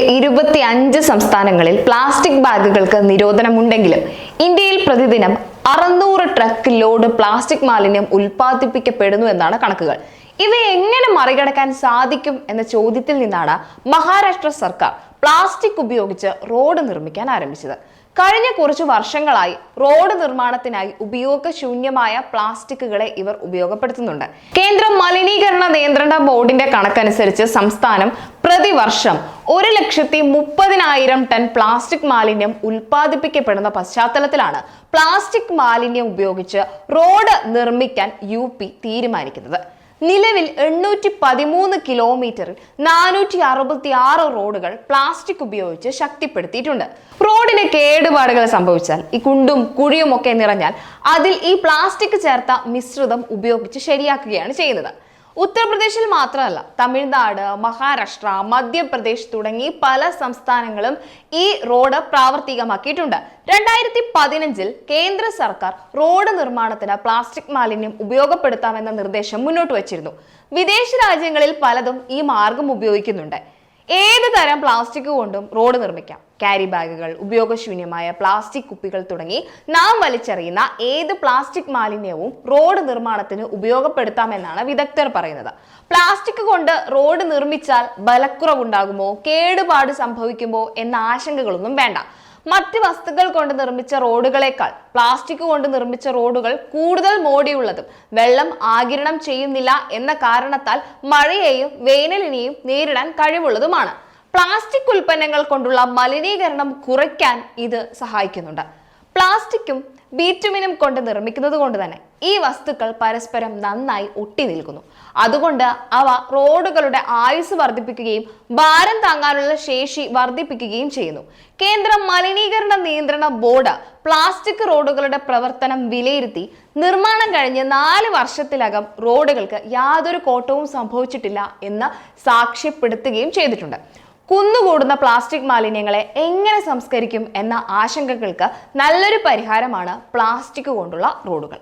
25 സംസ്ഥാനങ്ങളിൽ പ്ലാസ്റ്റിക് ബാഗുകൾക്ക് നിരോധനമുണ്ടെങ്കിലും ഇന്ത്യയിൽ പ്രതിദിനം 600 ട്രക്ക് ലോഡ് പ്ലാസ്റ്റിക് മാലിന്യം ഉൽപ്പാദിപ്പിക്കപ്പെടുന്നു എന്നാണ് കണക്കുകൾ. ഇവയെ എങ്ങനെ മറികടക്കാൻ സാധിക്കും എന്ന ചോദ്യത്തിൽ നിന്നാണ് മഹാരാഷ്ട്ര സർക്കാർ പ്ലാസ്റ്റിക് ഉപയോഗിച്ച് റോഡ് നിർമ്മിക്കാൻ ആരംഭിച്ചത്. കഴിഞ്ഞ കുറച്ചു വർഷങ്ങളായി റോഡ് നിർമ്മാണത്തിനായി ഉപയോഗശൂന്യമായ പ്ലാസ്റ്റിക്കുകളെ ഇവർ ഉപയോഗപ്പെടുത്തുന്നുണ്ട്. കേന്ദ്ര മലിനീകരണ നിയന്ത്രണ ബോർഡിന്റെ കണക്കനുസരിച്ച് സംസ്ഥാനം പ്രതിവർഷം 1,30,000 ടൺ പ്ലാസ്റ്റിക് മാലിന്യം ഉൽപ്പാദിപ്പിക്കപ്പെടുന്ന പശ്ചാത്തലത്തിലാണ് പ്ലാസ്റ്റിക് മാലിന്യം ഉപയോഗിച്ച് റോഡ് നിർമ്മിക്കാൻ UP തീരുമാനിക്കുന്നത്. നിലവിൽ 813 കിലോമീറ്ററിൽ 466 റോഡുകൾ പ്ലാസ്റ്റിക് ഉപയോഗിച്ച് ശക്തിപ്പെടുത്തിയിട്ടുണ്ട്. റോഡിന് കേടുപാടുകൾ സംഭവിച്ചാൽ, ഈ കുണ്ടും കുഴിയും ഒക്കെ നിറഞ്ഞാൽ അതിൽ ഈ പ്ലാസ്റ്റിക് ചേർത്ത മിശ്രിതം ഉപയോഗിച്ച് ശരിയാക്കുകയാണ് ചെയ്യുന്നത്. ഉത്തർപ്രദേശിൽ മാത്രമല്ല, തമിഴ്നാട്, മഹാരാഷ്ട്ര, മധ്യപ്രദേശ് തുടങ്ങി പല സംസ്ഥാനങ്ങളും ഈ റോഡ് പ്രാവർത്തികമാക്കിയിട്ടുണ്ട്. 2015 കേന്ദ്ര സർക്കാർ റോഡ് നിർമ്മാണത്തിന് പ്ലാസ്റ്റിക് മാലിന്യം ഉപയോഗപ്പെടുത്താമെന്ന നിർദ്ദേശം മുന്നോട്ട് വച്ചിരുന്നു. വിദേശ രാജ്യങ്ങളിൽ പലതും ഈ മാർഗം ഉപയോഗിക്കുന്നുണ്ട്. ഏത് തരം പ്ലാസ്റ്റിക് കൊണ്ടും റോഡ് നിർമ്മിക്കാം. ക്യാരി ബാഗുകൾ, ഉപയോഗശൂന്യമായ പ്ലാസ്റ്റിക് കുപ്പികൾ തുടങ്ങി നാം വലിച്ചെറിയുന്ന ഏത് പ്ലാസ്റ്റിക് മാലിന്യവും റോഡ് നിർമ്മാണത്തിന് ഉപയോഗപ്പെടുത്താമെന്നാണ് വിദഗ്ധർ പറയുന്നത്. പ്ലാസ്റ്റിക് കൊണ്ട് റോഡ് നിർമ്മിച്ചാൽ ബലക്കുറവുണ്ടാകുമോ, കേടുപാട് സംഭവിക്കുമോ എന്ന ആശങ്കകളൊന്നും വേണ്ട. മറ്റ് വസ്തുക്കൾ കൊണ്ട് നിർമ്മിച്ച റോഡുകളെക്കാൾ പ്ലാസ്റ്റിക് കൊണ്ട് നിർമ്മിച്ച റോഡുകൾ കൂടുതൽ മോടിയുള്ളതും വെള്ളം ആഗിരണം ചെയ്യുന്നില്ല എന്ന കാരണത്താൽ മഴയെയും വേനലിനെയും നേരിടാൻ കഴിവുള്ളതുമാണ്. പ്ലാസ്റ്റിക് ഉൽപ്പന്നങ്ങൾ കൊണ്ടുള്ള മലിനീകരണം കുറയ്ക്കാൻ ഇത് സഹായിക്കുന്നുണ്ട്. പ്ലാസ്റ്റിക്കും ബിറ്റുമിനും കൊണ്ട് നിർമ്മിക്കുന്നത് കൊണ്ട് തന്നെ ഈ വസ്തുക്കൾ പരസ്പരം നന്നായി ഒട്ടി നിൽക്കുന്നു. അതുകൊണ്ട് അവ റോഡുകളുടെ ആയുസ് വർദ്ധിപ്പിക്കുകയും ഭാരം താങ്ങാനുള്ള ശേഷി വർദ്ധിപ്പിക്കുകയും ചെയ്യുന്നു. കേന്ദ്ര മലിനീകരണ നിയന്ത്രണ ബോർഡ് പ്ലാസ്റ്റിക് റോഡുകളുടെ പ്രവർത്തനം വിലയിരുത്തി നിർമ്മാണം കഴിഞ്ഞ് 4 വർഷത്തിലകം റോഡുകൾക്ക് യാതൊരു കോട്ടവും സംഭവിച്ചിട്ടില്ല എന്ന് സാക്ഷ്യപ്പെടുത്തുകയും ചെയ്തിട്ടുണ്ട്. കുന്നുകൂടുന്ന പ്ലാസ്റ്റിക് മാലിന്യങ്ങളെ എങ്ങനെ സംസ്കരിക്കും എന്ന ആശങ്കകൾക്ക് നല്ലൊരു പരിഹാരമാണ് പ്ലാസ്റ്റിക് കൊണ്ടുള്ള റോഡുകൾ.